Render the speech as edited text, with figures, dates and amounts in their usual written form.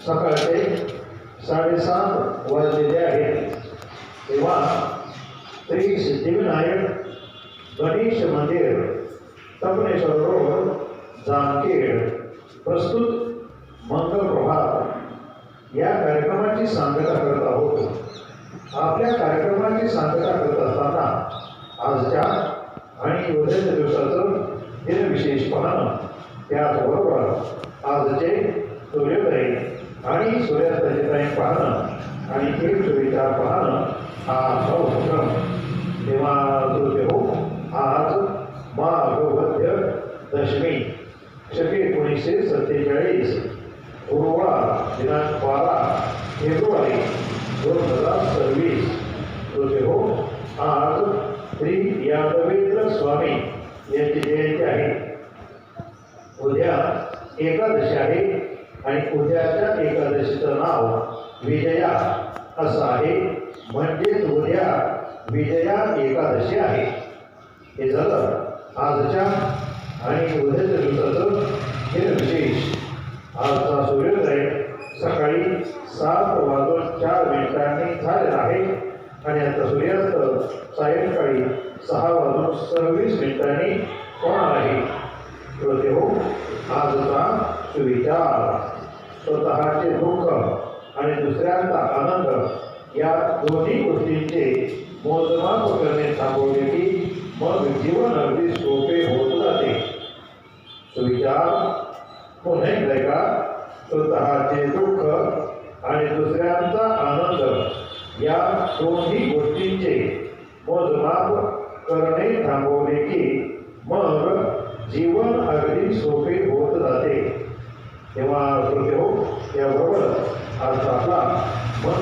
सकाळचे 7:30 वाजलेले आहेत तेव्हा श्री सिद्धिविनायक गणेश मंदिर तपनेश्वर रोड जामखेड प्रस्तुत मंगल प्रभात या कार्यक्रमाची सांगता करत आहोत। आपल्या कार्यक्रमाची सांगता करत असताना आजच्या आणि उद्याच्या दिवसाचं दिनविशेष पाहणं, त्याचबरोबर आजचे सूर्योदय आणि सूर्यास्ताचे टाईम पाहणं आणि एक सुविचार पाहणं हा उपक्रम। तेव्हा हो आज माघवद्य दशमी शके 1947 गुरुवार दिनांक 12 फेब्रुवारी 2026 रोजी हो आज श्री यादवेंद्र स्वामी यांची जयंती आहे। उद्या एकादशी आहे आणि उद्याच्या एकादशीचं नाव विजया असं आहे, म्हणजेच उद्या विजया एकादशी आहे। हे झालं आजच्या आणि उद्याच्या दिवसाचं हे विशेष। आजचा सूर्योदय सकाळी 7:04 झालेला आहे आणि आता सूर्यास्त सायंकाळी 6:26 होणार आहे। श्रोते हो, आजचा सुविचार स्वतःचे दुःख आणि दुसऱ्यांचा आनंद या दोन्ही गोष्टींचे मोजमाप करणे थांबवले की मग जीवन अगदी सोपे होत जाते। सुविचार पुन्हा एकदा, स्वतःचे दुःख आणि दुसऱ्यांचा आनंद या दोन्ही गोष्टींचे मोजमाप करणे थांबवले की मग जीवन अगदी सोपे होत जाते। तेव्हा श्रोते हो, याबरोबर आज आपला मन